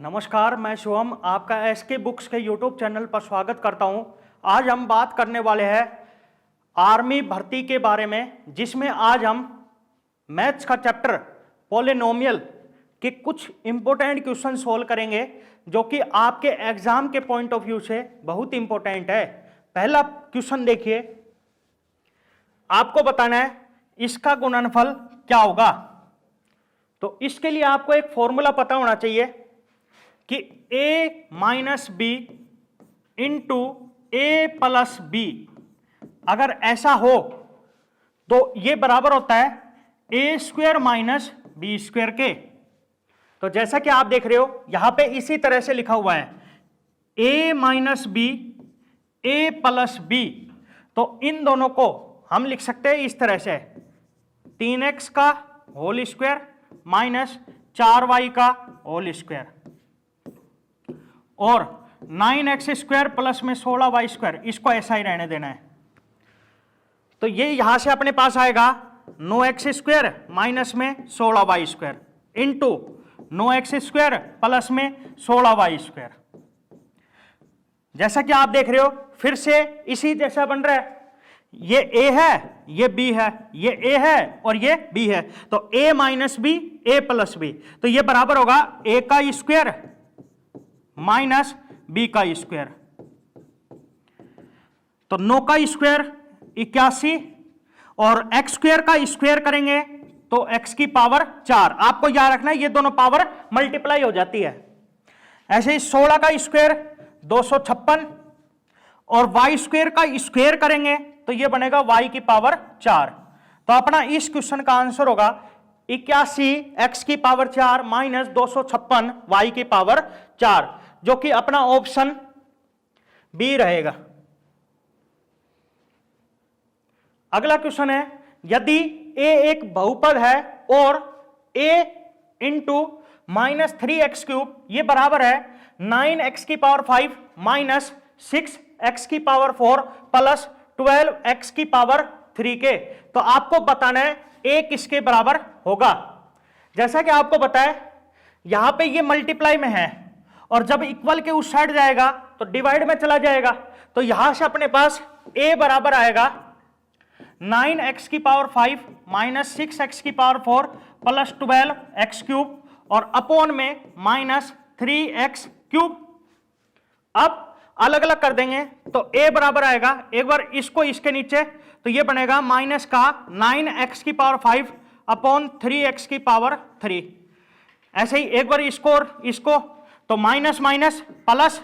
नमस्कार, मैं शिवम आपका एसके बुक्स के यूट्यूब चैनल पर स्वागत करता हूं। आज हम बात करने वाले हैं आर्मी भर्ती के बारे में, जिसमें आज हम मैथ्स का चैप्टर पॉलिनोमियल के कुछ इंपॉर्टेंट क्वेश्चन सोल्व करेंगे, जो कि आपके एग्जाम के पॉइंट ऑफ व्यू से बहुत इंपॉर्टेंट है। पहला क्वेश्चन देखिए, आपको बताना है इसका गुणनफल क्या होगा। तो इसके लिए आपको एक फॉर्मूला पता होना चाहिए कि a minus b into a plus b, अगर ऐसा हो तो ये बराबर होता है a square minus b square के। तो जैसा कि आप देख रहे हो यहां पे इसी तरह से लिखा हुआ है a minus b a plus b, तो इन दोनों को हम लिख सकते हैं इस तरह से 3x का होल स्क्वायर माइनस 4y का होल स्क्वायर और 9x स्क्वायर प्लस में 16y स्क्वायर, इसको ऐसा ही रहने देना है। तो ये यहां से अपने पास आएगा 9x स्क्वायर माइनस में 16y square into 9x square plus में 16y स्क्वायर। जैसा कि आप देख रहे हो फिर से इसी जैसा बन रहा है, ये a है, ये b है, ये a है और ये b है। तो a minus b a plus b, तो ये बराबर होगा a का स्क्वायर माइनस बी का स्क्वायर। तो 9 का स्क्वायर 81 और x स्क्वायर का स्क्वायर करेंगे तो x की पावर 4। आपको याद रखना है ये दोनों पावर मल्टीप्लाई हो जाती है। ऐसे ही 16 का स्क्वायर 256 और y स्क्वायर का स्क्वायर करेंगे तो ये बनेगा y की पावर 4। तो अपना इस क्वेश्चन का आंसर होगा 81 x की पावर 4 माइनस 256 y की पावर 4, जो कि अपना ऑप्शन बी रहेगा। अगला क्वेश्चन है, यदि a एक बहुपद है और a into minus 3x cube ये बराबर है 9x की पावर 5 माइनस 6x की पावर 4 प्लस 12x की पावर 3 के, तो आपको बताना है a किसके बराबर होगा। जैसा कि आपको पता है यहां पे ये मल्टीप्लाई में है और जब इक्वल के उस साइड जाएगा तो डिवाइड में चला जाएगा। तो यहां से अपने पास a बराबर आएगा 9x की पावर 5 माइनस 6x की पावर 4 प्लस 12x क्यूब और अपॉन में माइनस 3x क्यूब। अब अलग अलग कर देंगे तो a बराबर आएगा, एक बार इसको इसके नीचे, तो ये बनेगा माइनस का 9x की पावर 5 अपॉन 3x की पावर 3। ऐसे ही एक बार इसको और इसको, तो माइनस माइनस प्लस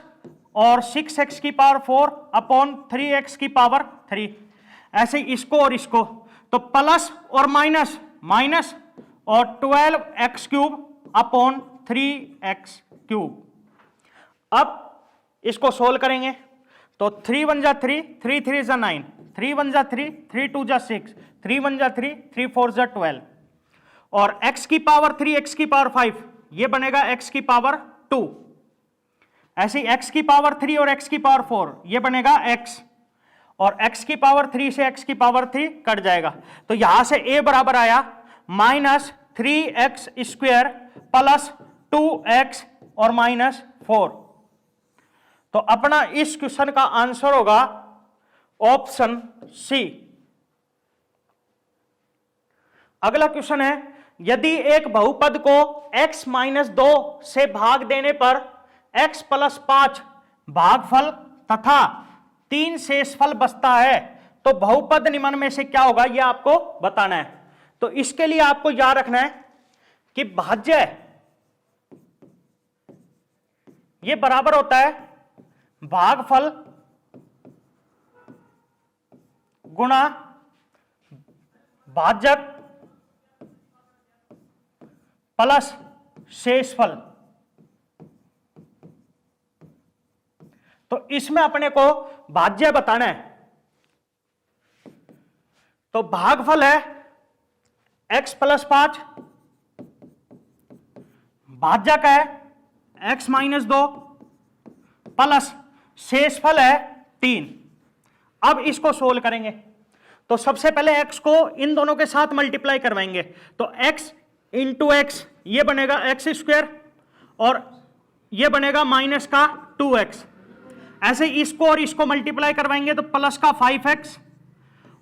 और 6x की पावर 4 अपॉन 3x की पावर 3। ऐसे ही इसको और इसको, तो प्लस और माइनस माइनस और 12x cube upon 3x cube. अब इसको सोल्व करेंगे तो 3 1 जा 3, 3 3 जा 9, 3 1 जा 3, 3 2 जा 6, 3 1 जा 3, 3 4 जा 12 और x की पावर 3 x की पावर 5 ये बनेगा x की पावर 2। ऐसे ही x की पावर 3 और x की पावर 4 ये बनेगा x और x की पावर 3 से x की पावर 3 कट जाएगा। तो यहां से a बराबर आया minus 3x square plus 2x और माइनस 4। तो अपना इस क्वेश्चन का आंसर होगा ऑप्शन सी। अगला क्वेश्चन है, यदि एक बहुपद को x माइनस 2 से भाग देने पर x प्लस 5 भागफल तथा 3 शेषफल बचता है तो बहुपद निम्न में से क्या होगा, यह आपको बताना है। तो इसके लिए आपको याद रखना है कि भाज्य ये बराबर होता है भागफल गुणा भाजक प्लस शेषफल। तो इसमें अपने को भाज्य बताना है। तो भागफल है x प्लस 5, भाजक है x माइनस 2 प्लस शेषफल है 3। अब इसको सोल्व करेंगे तो सबसे पहले x को इन दोनों के साथ मल्टीप्लाई करवाएंगे, तो x इंटू एक्स ये बनेगा एक्स स्क्वायर और ये बनेगा माइनस का 2x। ऐसे इसको और इसको मल्टीप्लाई करवाएंगे तो प्लस का 5x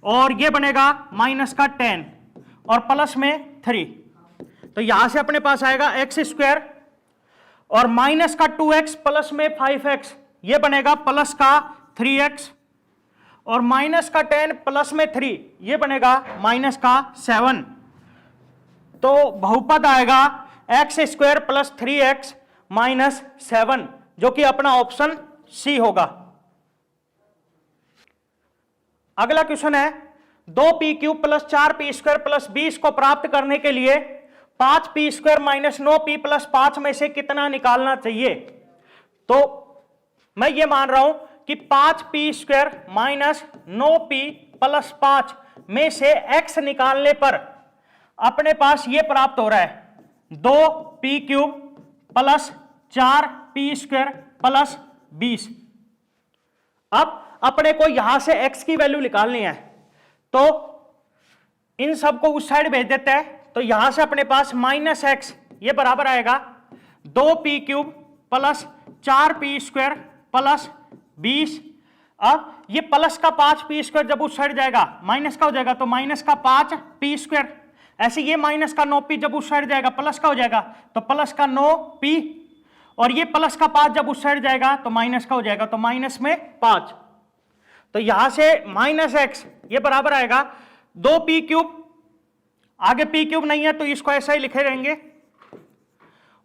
और ये बनेगा माइनस का 10 और प्लस में 3। तो यहां से अपने पास आएगा एक्स स्क्वायर और माइनस का 2x प्लस में 5x, ये बनेगा प्लस का 3x और माइनस का 10 प्लस में 3, ये बनेगा माइनस का 7। तो बहुपद आएगा x square plus 3x minus 7, जो कि अपना ऑप्शन सी होगा। अगला क्वेश्चन है 2p³ प्लस 4p² प्लस 20 को प्राप्त करने के लिए 5p² माइनस 9p प्लस 5 में से कितना निकालना चाहिए। तो मैं ये मान रहा हूं कि 5p² माइनस 9p प्लस 5 में से x निकालने पर अपने पास ये प्राप्त हो रहा है 2p³ प्लस 4p² प्लस 20। अब अपने को यहां से x की वैल्यू निकालनी है, तो इन सबको उस साइड भेज देते हैं। तो यहां से अपने पास माइनस x ये बराबर आएगा 2p³ प्लस 4p² प्लस 20। अब ये प्लस का 5p² जब उस साइड जाएगा माइनस का हो जाएगा, तो माइनस का 5p²। ऐसे ये माइनस का 9p जब उस साइड जाएगा प्लस का हो जाएगा, तो प्लस का 9p और ये प्लस का 5 जब उस साइड जाएगा तो माइनस का हो जाएगा, तो माइनस में 5। तो यहां से माइनस x ये बराबर आएगा 2p³, आगे p³ नहीं है तो इसको ऐसा ही लिखे रहेंगे,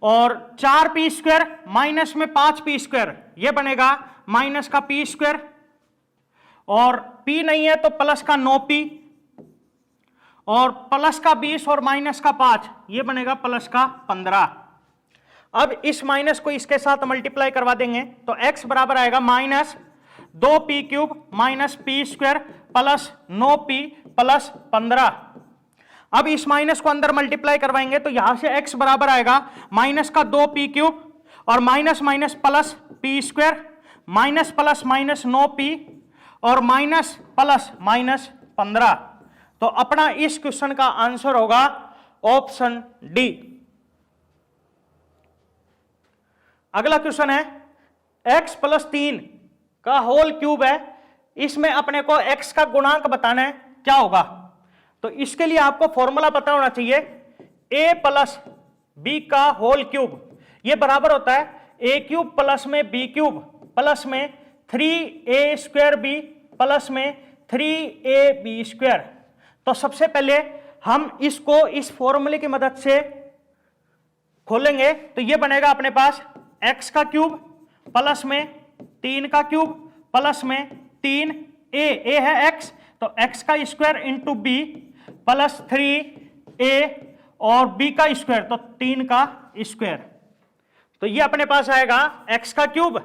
और 4p² माइनस में 5p² ये बनेगा माइनस का p², और p नहीं है तो प्लस का 9p और प्लस का 20 और माइनस का 5 ये बनेगा प्लस का 15। अब इस माइनस को इसके साथ मल्टीप्लाई करवा देंगे तो x बराबर आएगा minus 2p³ minus p² plus 9p plus 15। अब इस माइनस को अंदर मल्टीप्लाई करवाएंगे तो यहां से x बराबर आएगा माइनस का 2p³ और minus minus plus p² minus plus minus 9p और माइनस प्लस माइनस 15। तो अपना इस क्वेश्चन का आंसर होगा ऑप्शन डी। अगला क्वेश्चन है x प्लस 3 का होल क्यूब है, इसमें अपने को x का गुणांक बताना है, क्या होगा। तो इसके लिए आपको फॉर्मूला पता होना चाहिए, a प्लस b का होल क्यूब ये बराबर होता है a³ प्लस में b³ प्लस में 3a² प्लस में 3ab²। तो सबसे पहले हम इसको इस फॉर्मूले की मदद से खोलेंगे, तो ये बनेगा अपने पास x का क्यूब प्लस में 3 का क्यूब प्लस में 3a, a है x तो x का square into b plus 3a और b का स्क्वायर तो 3 का स्क्वायर। तो ये अपने पास आएगा x का क्यूब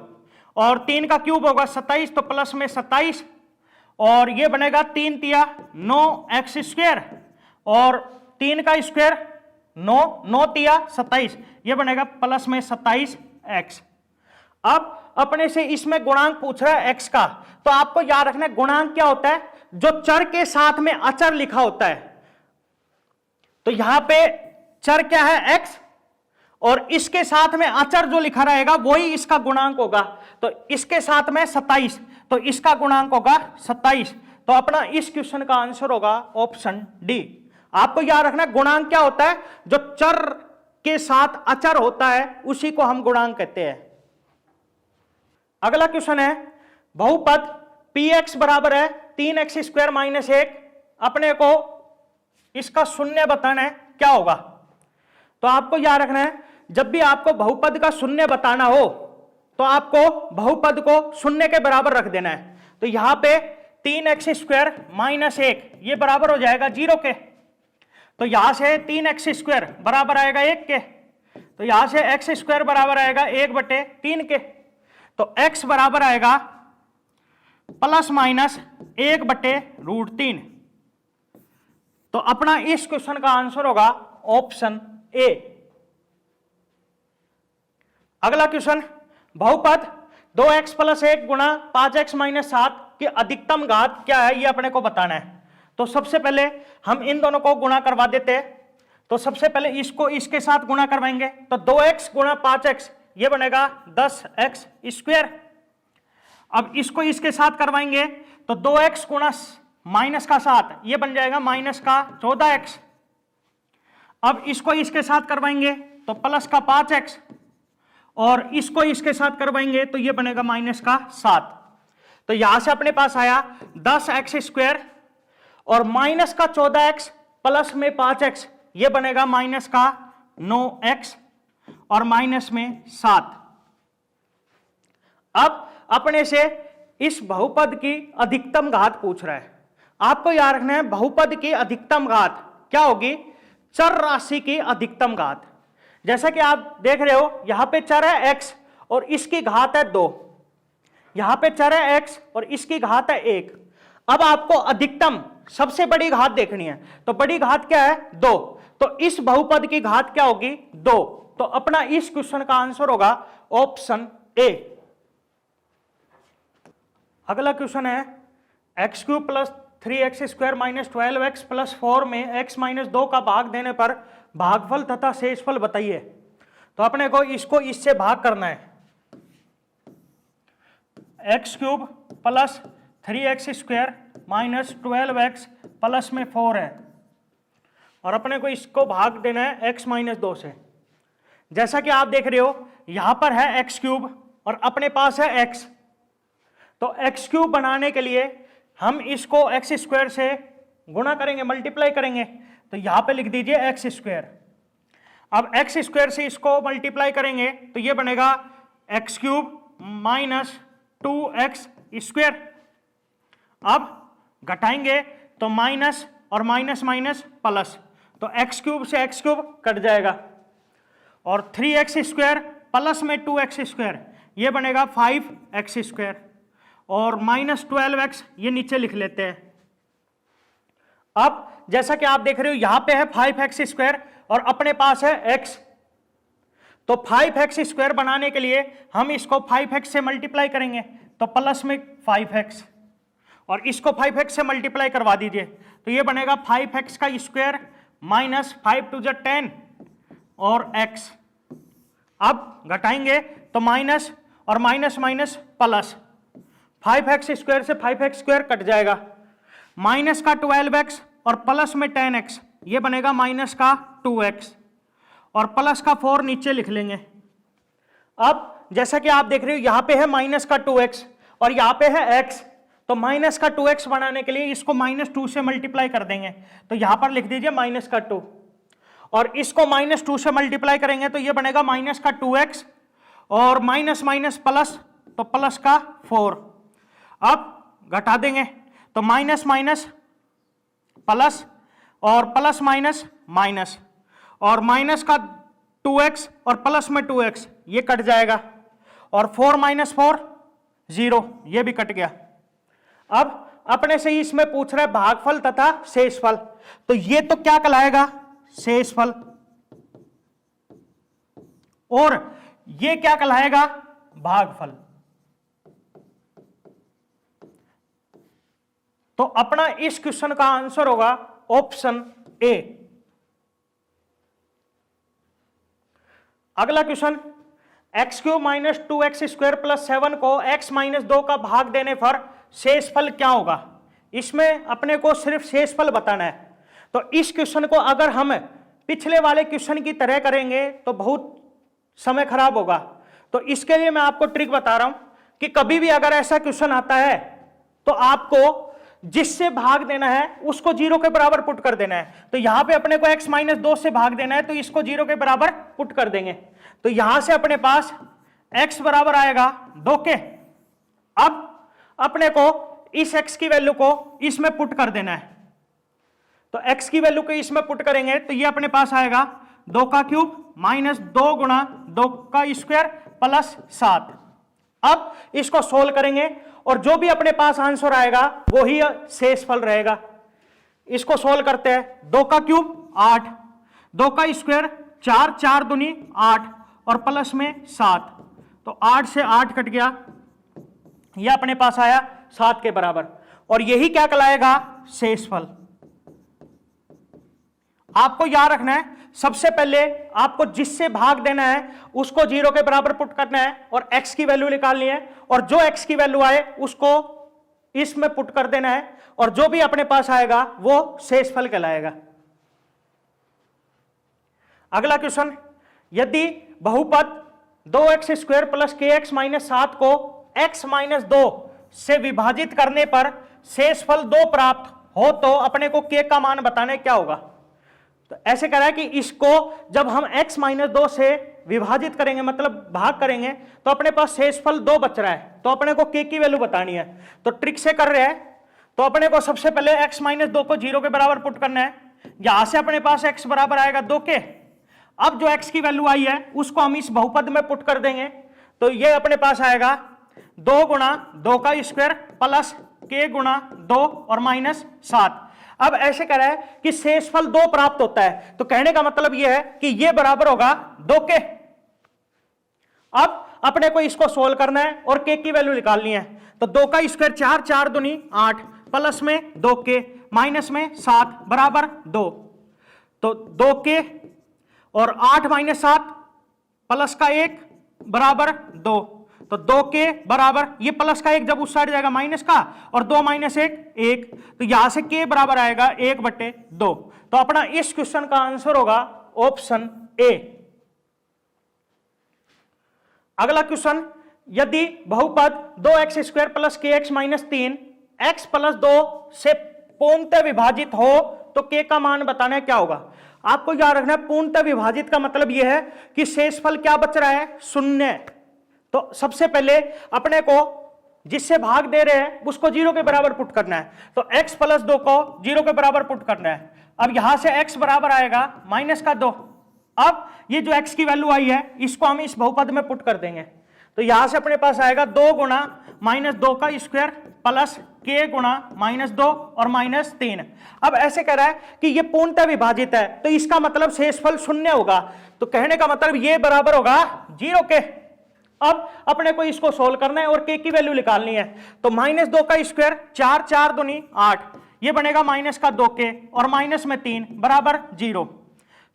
और 3 का क्यूब होगा 27 तो प्लस में 27 और ये बनेगा 3 तिया 9x² और 3 का स्क्वायर 9 तिया 27 ये बनेगा प्लस में 27x। अब अपने से इसमें गुणांक पूछ रहा है x का, तो आपको याद रखना गुणांक क्या होता है, जो चर के साथ में अचर लिखा होता है। तो यहां पे चर क्या है x और इसके साथ में अचर जो लिखा रहेगा वही इसका गुणांक होगा। तो इसके साथ में 27 तो इसका गुणांक होगा 27। तो अपना इस क्वेश्चन का आंसर होगा ऑप्शन डी। आपको याद रखना गुणांक क्या होता है, जो चर के साथ अचर होता है उसी को हम गुणांक कहते हैं। अगला क्वेश्चन है बहुपद px बराबर है 3x² माइनस 1, अपने को इसका शून्य बताना है, क्या होगा। तो आपको याद रखना है जब भी आपको बहुपद का शून्य बताना हो तो आपको बहुपद को शून्य के बराबर रख देना है। तो यहां पे 3x² माइनस 1 ये बराबर हो जाएगा 0 के, तो यहां से 3x² बराबर आएगा 1 के, तो यहां से x² बराबर आएगा 1/3 के, तो x बराबर आएगा प्लस माइनस 1/√3। तो अपना इस क्वेश्चन का आंसर होगा ऑप्शन ए। अगला क्वेश्चन बहुपद 2x + 1 गुणा 5x - 7 की अधिकतम घात क्या है, ये अपने को बताना है। तो सबसे पहले हम इन दोनों को गुणा करवा देते हैं। तो सबसे पहले इसको इसके साथ गुणा करवाएंगे तो 2x गुणा 5x ये बनेगा 10x स्क्वायर। अब इसको इसके साथ करवाएंगे तो 2x गुणा माइनस का 7 ये बन जाएगा माइनस का 14x। अब इसको इसके साथ करवाएंगे तो प्लस का 5x और इसको इसके साथ करवाएंगे तो ये बनेगा माइनस का 7। तो यहां से अपने पास आया 10x स्क्वायर और माइनस का 14x प्लस में 5x ये बनेगा माइनस का 9x और माइनस में 7। अब अपने से इस बहुपद की अधिकतम घात पूछ रहा है। आपको याद रखना है बहुपद की अधिकतम घात क्या होगी, चर राशि की अधिकतम घात। जैसा कि आप देख रहे हो यहां पे चर है x और इसकी घात है 2, यहां पे चर है x और इसकी घात है 1। अब आपको अधिकतम सबसे बड़ी घात देखनी है, तो बड़ी घात क्या है 2, तो इस बहुपद की घात क्या होगी 2। तो अपना इस क्वेश्चन का आंसर होगा ऑप्शन ए। अगला क्वेश्चन है x cube plus 3x square minus 12x plus 4 में x माइनस 2 का भाग देने पर भागफल तथा शेषफल बताइए। तो अपने को इसको इससे भाग करना है। X cube plus 3x square minus 12x plus में 4 है और अपने को इसको भाग देना है x माइनस 2 से। जैसा कि आप देख रहे हो यहां पर है एक्स क्यूब और अपने पास है x, तो एक्स क्यूब बनाने के लिए हम इसको एक्स स्क्वायर से गुणा करेंगे, मल्टीप्लाई करेंगे। तो यहां पे लिख दीजिए एक्स स्क्वायर। अब एक्स स्क्वायर से इसको मल्टीप्लाई करेंगे तो ये बनेगा x cube minus 2x square. अब घटाएंगे तो माइनस और माइनस माइनस प्लस, तो एक्स क्यूब से एक्स क्यूब कट जाएगा और 3x स्क्वायर प्लस में 2x स्क्वायर ये बनेगा 5x स्क्वायर और माइनस 12x ये नीचे लिख लेते हैं। अब जैसा कि आप देख रहे हो यहां पे है 5x स्क्वायर और अपने पास है x, तो 5x स्क्वायर बनाने के लिए हम इसको 5x से मल्टीप्लाई करेंगे तो प्लस में 5x और इसको 5x से मल्टीप्लाई करवा दीजिए तो ये बनेगा 5x का स्क्वायर माइनस 5 टू 10 और x। अब घटाएंगे तो माइनस और minus minus plus, 5x square से 5x स्क्वायर कट जाएगा, माइनस का 12x और प्लस में 10x ये बनेगा माइनस का 2x और प्लस का 4 नीचे लिख लेंगे। अब जैसा कि आप देख रहे हो यहां पे है माइनस का 2x और यहां पे है x, तो माइनस का 2x बनाने के लिए इसको माइनस 2 से मल्टीप्लाई कर देंगे तो यहां पर लिख दीजिए माइनस का 2 और इसको माइनस 2 से मल्टीप्लाई करेंगे तो ये बनेगा माइनस का 2x और माइनस माइनस प्लस तो प्लस का 4। अब घटा देंगे तो माइनस माइनस प्लस और प्लस माइनस माइनस और माइनस का 2x और प्लस में 2x ये कट जाएगा और 4 माइनस 4 0 ये भी कट गया। अब अपने से ही इसमें पूछ रहा है भागफल तथा शेषफल, तो ये तो क्या कहलाएगा शेषफल और ये क्या कहलाएगा भागफल। तो अपना इस क्वेश्चन का आंसर होगा ऑप्शन ए। अगला question x cube minus 2x square plus 7 को x माइनस 2 का भाग देने पर शेषफल क्या होगा। इसमें अपने को सिर्फ शेषफल बताना है। तो इस क्वेश्चन को अगर हम पिछले वाले क्वेश्चन की तरह करेंगे तो बहुत समय खराब होगा। तो इसके लिए मैं आपको ट्रिक बता रहा हूं कि कभी भी अगर ऐसा क्वेश्चन आता है तो आपको जिससे भाग देना है उसको 0 के बराबर पुट कर देना है। तो यहां पे अपने को x माइनस 2 से भाग देना है तो इसको 0 के बराबर पुट कर देंगे तो यहां से अपने पास x बराबर आएगा 2 के। अब अपने को इस x की वैल्यू को इसमें पुट कर देना है, तो x की वैल्यू को इसमें पुट करेंगे तो ये अपने पास आएगा 2 का क्यूब माइनस 2 गुणा 2 का स्क्वायर प्लस 7। अब इसको सोल्व करेंगे और जो भी अपने पास आंसर आएगा वो ही शेषफल रहेगा। इसको सोल्व करते हैं, 2 का क्यूब 8, 2 का स्क्वायर 4, 4 दूनी 8 और प्लस में 7, तो 8 से 8 कट गया, यह अपने पास आया 7 के बराबर और यही क्या कहलाएगा शेषफल। आपको याद रखना है, सबसे पहले आपको जिससे भाग देना है उसको 0 के बराबर पुट करना है और x की वैल्यू निकालनी है, और जो x की वैल्यू आए उसको इसमें पुट कर देना है, और जो भी अपने पास आएगा वो शेषफल कहलाएगा। अगला क्वेश्चन, यदि बहुपद 2x² प्लस kx माइनस 7 को x माइनस 2 से विभाजित करने पर शेषफल 2 प्राप्त हो तो अपने को k का मान बताने क्या होगा। तो ऐसे कह रहा है कि इसको जब हम x माइनस 2 से विभाजित करेंगे, मतलब भाग करेंगे, तो अपने पास शेषफल 2 बच रहा है, तो अपने को k की वैल्यू बतानी है। तो ट्रिक से कर रहे हैं, तो अपने को सबसे पहले x माइनस 2 को 0 के बराबर पुट करना है। यहां से अपने पास x बराबर आएगा 2k। अब जो x की वैल्यू आई है उसको हम इस बहुपद में पुट कर देंगे, तो ये अपने पास आएगा 2 गुणा 2 का स्क्वायर प्लस k गुणा 2 और माइनस 7। अब ऐसे कह रहा है कि शेषफल 2 प्राप्त होता है, तो कहने का मतलब यह है कि यह बराबर होगा 2k। अब अपने को इसको सोल्व करना है और k की वैल्यू निकालनी है। तो 2 का स्क्वायर 4, 4 दूनी 8, प्लस में 2k माइनस में 7 बराबर 2। तो 2k और 8 माइनस 7 प्लस का 1 बराबर 2। तो 2k बराबर ये प्लस का 1 जब उस साइड जाएगा माइनस का, और 2 माइनस 1 1, तो यहां से k बराबर आएगा 1/2। तो अपना इस क्वेश्चन का आंसर होगा ऑप्शन ए। अगला क्वेश्चन, यदि बहुपद 2x² plus kx minus 3 x plus 2 से पूर्णतः विभाजित हो तो k का मान बताना क्या होगा। आपको याद रखना है, पूर्णतः विभाजित का मतलब यह है कि शेषफल क्या बच रहा है, 0। तो सबसे पहले अपने को जिससे भाग दे रहे हैं उसको 0 के बराबर पुट करना है, तो x प्लस 2 को 0 के बराबर पुट करना है। अब यहां से x बराबर आएगा माइनस का 2। अब ये जो x की वैल्यू आई है इसको हम इस बहुपद में पुट कर देंगे, तो यहां से अपने पास आएगा 2 गुणा माइनस 2 का स्क्वायर प्लस k गुणा माइनस 2 और माइनस 3। अब ऐसे कह रहा है कि ये पूर्णतः विभाजित है, तो इसका मतलब शेषफल 0 होगा, तो कहने का मतलब ये बराबर होगा 0 के। अब अपने को इसको सोल्व करना है और k की वैल्यू निकालनी है। तो माइनस 2 का स्क्वायर 4, 4 दूनी 8, ये बनेगा माइनस का 2k और माइनस में 3 बराबर 0।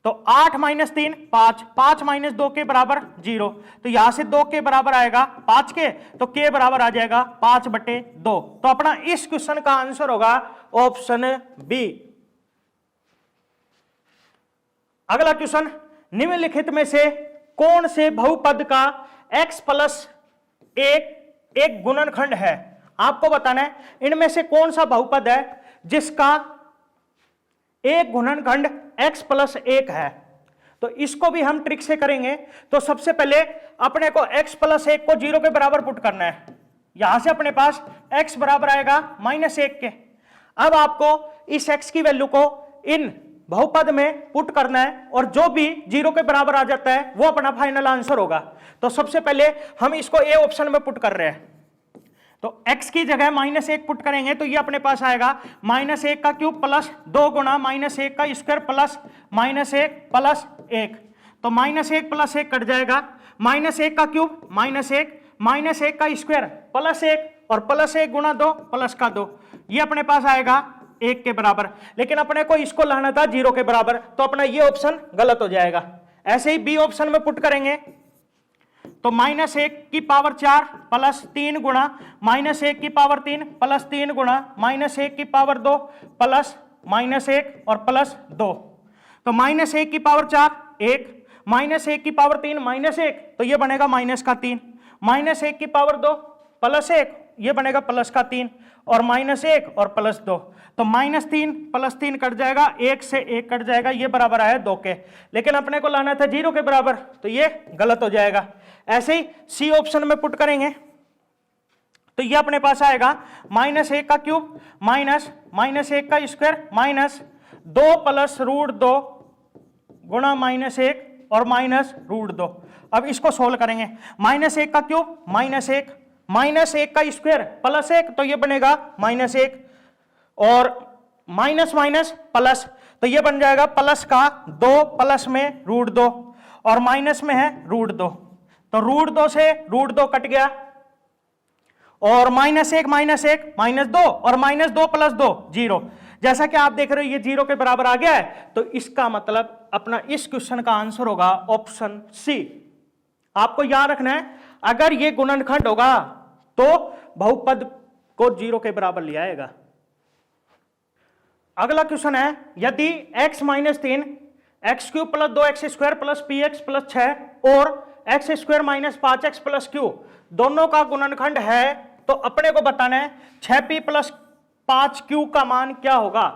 तो 8 माइनस 3 5, 5 माइनस 2 के बराबर 0, तो यहां से 2 के बराबर आएगा 5 के, तो k बराबर आ जाएगा 5/2। तो अपना इस क्वेश्चन का आंसर होगा ऑप्शन बी। अगला क्वेश्चन, निम्नलिखित में से कौन से बहुपद का x प्लस 1 एक गुणनखंड है। आपको बताना है इनमें से कौन सा बहुपद है जिसका एक गुणनखंड x प्लस 1 है। तो इसको भी हम ट्रिक से करेंगे। तो सबसे पहले अपने को x प्लस 1 को 0 के बराबर पुट करना है, यहां से अपने पास x बराबर आएगा -1 के। अब आपको इस x की वैल्यू को इन बहुपद में पुट करना है, और जो भी 0 के बराबर आ जाता है वो अपना फाइनल आंसर होगा। तो सबसे पहले हम इसको ए ऑप्शन में पुट कर रहे हैं, तो x की जगह -1 पुट करेंगे, तो ये अपने पास आएगा -1 का क्यूब प्लस 2 गुणा -1 का स्क्वायर प्लस -1 प्लस 1। तो -1 प्लस 1 कट जाएगा, -1 का क्यूब -1 का स्क्वायर प्लस 1 और प्लस 1 गुणा 2 प्लस का 2, ये अपने पास आएगा 1 के बराबर। लेकिन अपने को इसको लाना था 0 के बराबर, तो अपना ये ऑप्शन गलत हो जाएगा। ऐसे ही बी ऑप्शन में पुट करेंगे, तो -1 की पावर 4 प्लस 3 गुणा -1 की पावर 3 प्लस 3 गुणा -1 की पावर 2 प्लस -1 और प्लस 2। तो -1 की पावर 4 1, -1 की पावर 3 -1, तो ये बनेगा -3, -1 की पावर 2 प्लस 1, ये बनेगा +3, और -1 और +2। तो -3 प्लस 3 कट जाएगा, 1 से 1 कट जाएगा, ये बराबर आया 2 के। लेकिन अपने को लाना था 0 के बराबर, तो ये गलत हो जाएगा। ऐसे ही सी ऑप्शन में पुट करेंगे, तो ये अपने पास आएगा -1 का क्यूब -1 का स्क्वायर -2 प्लस √2 गुणा -1 और -√2। अब इसको सोल्व करेंगे, -1 का क्यूब -1 का स्क्वायर प्लस 1, तो ये बनेगा -1 और माइनस प्लस, तो ये बन जाएगा प्लस का 2 प्लस में √2 और माइनस में है √2, तो √2 से √2 कट गया, और -1 -1 -2 और -2 + 2 0। जैसा कि आप देख रहे हो ये 0 के बराबर आ गया है, तो इसका मतलब अपना इस क्वेश्चन का आंसर होगा ऑप्शन सी। आपको याद रखना है, अगर ये गुणनखंड होगा तो बहुपद को 0 के बराबर ले आएगा। अगला क्वेश्चन है, यदि x minus 3 x cube plus 2x square plus P x plus 6 और x square minus 5x plus Q दोनों का गुणनखंड है, तो अपने को बताना है 6p प्लस 5q का मान क्या होगा।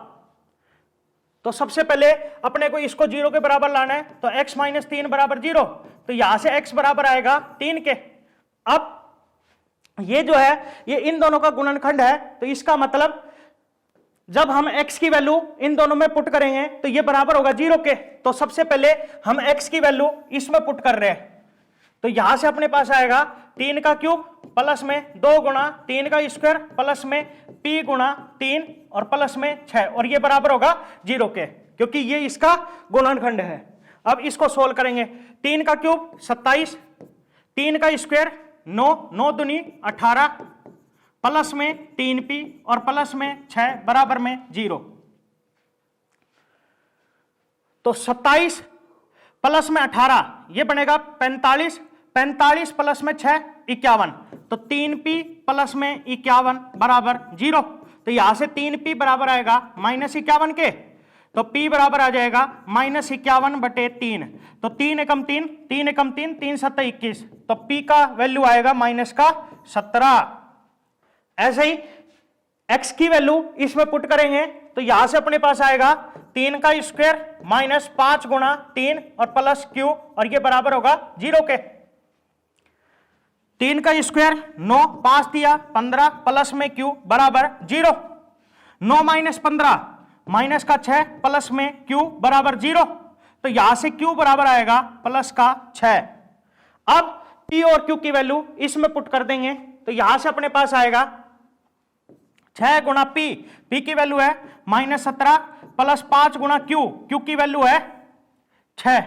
तो सबसे पहले अपने को इसको 0 के बराबर लाना है, तो x माइनस 3 बराबर 0, तो यहां से x बराबर आएगा 3 के। अब ये जो है ये इन दोनों का गुणनखंड है, तो इसका मतलब जब हम x की वैल्यू इन दोनों में पुट करेंगे तो ये बराबर होगा 0 के। तो सबसे पहले हम x की वैल्यू इसमें पुट कर रहे हैं, तो यहां से अपने पास आएगा 3 का क्यूब प्लस में 2 गुणा 3 का स्क्वायर प्लस में p गुणा 3 और प्लस में 6, और ये बराबर होगा 0 के, क्योंकि ये इसका गुणनखंड है। अब इसको सोल्व करेंगे, 3 का क्यूब 27, 3 का स्क्वायर 9, 9 दूनी 18 प्लस में 3p और प्लस में 6 बराबर में 0। तो 27 प्लस में 18 ये बनेगा 45, 45 प्लस में 6 51, तो 3p प्लस में 51 बराबर 0। तो यहां से 3p बराबर आएगा माइनस 51 के, तो p बराबर आ जाएगा माइनस 51 बटे 3, तो 3 एकम 3, 3 एकम 3, 3 7 21, तो p का वैल्यू आएगा माइनस का 17। ऐसे ही x की वैल्यू इसमें पुट करेंगे, तो यहां से अपने पास आएगा 3 का स्क्वायर माइनस 5 गुणा 3 और प्लस q, और ये बराबर होगा 0 के। 3 का स्क्वायर 9, 5 दिया 15 प्लस में q बराबर 0, 9 माइनस 15 माइनस का 6 प्लस में q बराबर 0, तो यहां से q बराबर आएगा प्लस का 6। अब p और q की वैल्यू इसमें पुट कर देंगे, तो यहां से अपने पास आएगा 6 गुणा p की वैल्यू है माइनस 17 प्लस 5 गुणा q की वैल्यू है 6,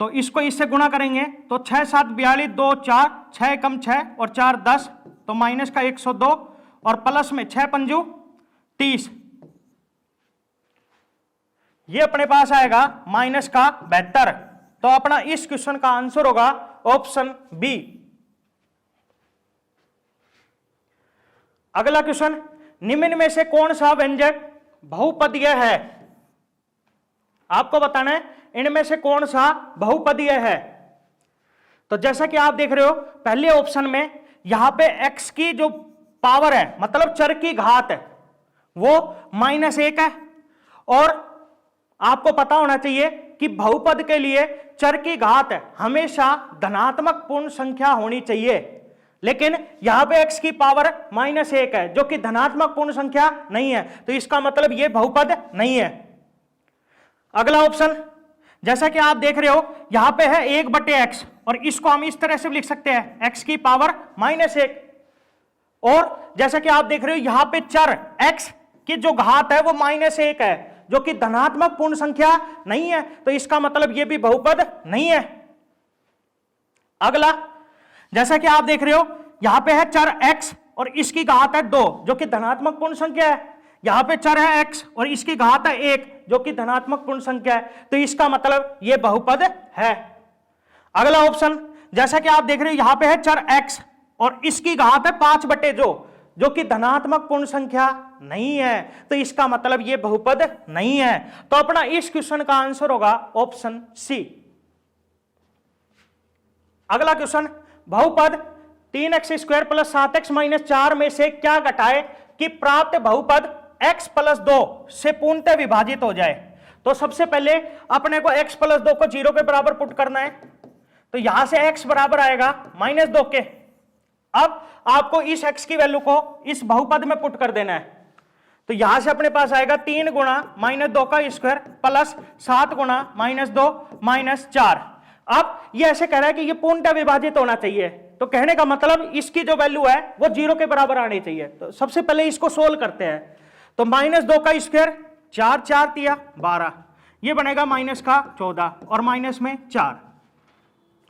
तो इसको इससे गुणा करेंगे, तो 6 7 42 2 4 6 कम 6 और 4 10, तो माइनस का 102 और प्लस में 6 पंजू 30, ये अपने पास आएगा माइनस का 72। तो अपना इस क्वेश्चन का आंसर होगा ऑप्शन बी। अगला क्वेश्चन, निम्न में से कौन सा व्यंजक बहुपदीय है। आपको बताना है इनमें से कौन सा बहुपदीय है। तो जैसा कि आप देख रहे हो पहले ऑप्शन में यहां पे x की जो पावर है, मतलब चर की घात है, वो -1 है, और आपको पता होना चाहिए कि बहुपद के लिए चर की घात हमेशा धनात्मक पूर्ण संख्या होनी चाहिए, लेकिन यहां पे x की पावर -1 है जो कि धनात्मक पूर्ण संख्या नहीं है, तो इसका मतलब ये बहुपद नहीं है। अगला ऑप्शन, जैसा कि आप देख रहे हो यहां पे है 1/x, और इसको हम इस तरह से लिख सकते हैं x की पावर -1, और जैसा कि आप देख रहे हो यहां पे चर x की जो घात है वो -1 है जो कि धनात्मक पूर्ण संख्या नहीं है, तो इसका मतलब ये भी बहुपद नहीं है। अगला, जैसा कि आप देख रहे हो यहां पे है चर x और इसकी घात है 2 जो कि धनात्मक पूर्ण संख्या है, यहां पे चर है x और इसकी घात है 1 जो कि धनात्मक पूर्ण संख्या है, तो इसका मतलब यह बहुपद है। अगला ऑप्शन, जैसा कि आप देख रहे हो यहां पे है चर x और इसकी घात है 5/2 जो कि धनात्मक पूर्ण संख्या नहीं है, तो इसका मतलब यह बहुपद नहीं है। तो अपना इस क्वेश्चन का आंसर होगा ऑप्शन सी। अगला क्वेश्चन, बहुपद 3x square plus 7x minus 4 में से क्या घटाए कि प्राप्त बहुपद x प्लस 2 से पूर्णतः विभाजित हो जाए। तो सबसे पहले अपने को x प्लस 2 को 0 के बराबर पुट करना है, तो यहां से x बराबर आएगा -2 के। अब आपको इस x की वैल्यू को इस बहुपद में पुट कर देना है, तो यहां से अपने पास आएगा 3 गुणा -2 का स्क्वायर प्लस 7 गुणा -2 -4। अब ये ऐसे कह रहा है कि ये पूर्णतः विभाजित होना चाहिए, तो कहने का मतलब इसकी जो वैल्यू है वो 0 के बराबर आनी चाहिए। तो सबसे पहले इसको सोल्व करते हैं, तो -2 का स्क्वायर 4 4 दिया 12, ये बनेगा माइनस का 14 और माइनस में 4,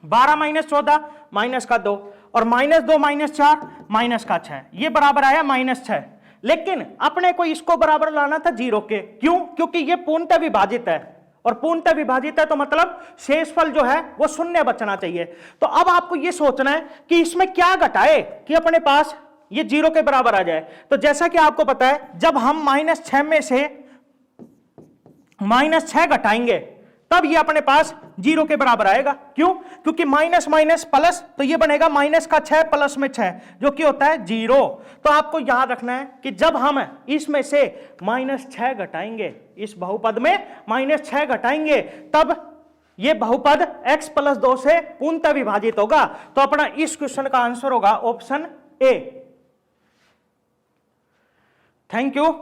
12 - 14 माइनस का 2 और -2 - 4 माइनस का 6, ये बराबर आया -6। लेकिन अपने को इसको बराबर लाना था 0 के। क्यों? क्योंकि ये पूर्णतः विभाजित है, और पूर्णतः विभाजित है तो मतलब शेषफल जो है वो शून्य बचना चाहिए। तो अब आपको ये सोचना है कि इसमें क्या घटाए कि अपने पास ये 0 के बराबर आ जाए। तो जैसा कि आपको पता है, जब हम -6 में से -6 घटाएंगे तब ये अपने पास 0 के बराबर आएगा। क्यों? क्योंकि माइनस माइनस प्लस, तो ये बनेगा -6 प्लस में 6 जो कि होता है 0। तो आपको याद रखना है कि जब हम इसमें से -6 घटाएंगे, इस बहुपद में -6 घटाएंगे, तब ये बहुपद x + 2 से पूर्णतः विभाजित होगा। तो अपना इस क्वेश्चन का आंसर होगा ऑप्शन ए। Thank you.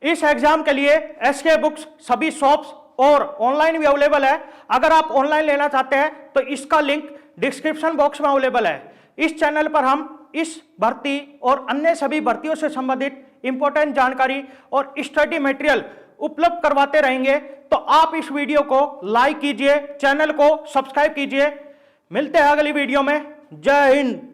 इस एग्जाम के लिए एसके बुक्स सभी शॉप्स और ऑनलाइन भी अवेलेबल है। अगर आप ऑनलाइन लेना चाहते हैं तो इसका लिंक डिस्क्रिप्शन बॉक्स में अवेलेबल है। इस चैनल पर हम इस भर्ती और अन्य सभी भर्तियों से संबंधित इंपॉर्टेंट जानकारी और स्टडी मटेरियल उपलब्ध करवाते रहेंगे। तो आप इस वीडियो को लाइक कीजिए, चैनल को सब्सक्राइब कीजिए। मिलते हैं अगली वीडियो में। जय हिंद।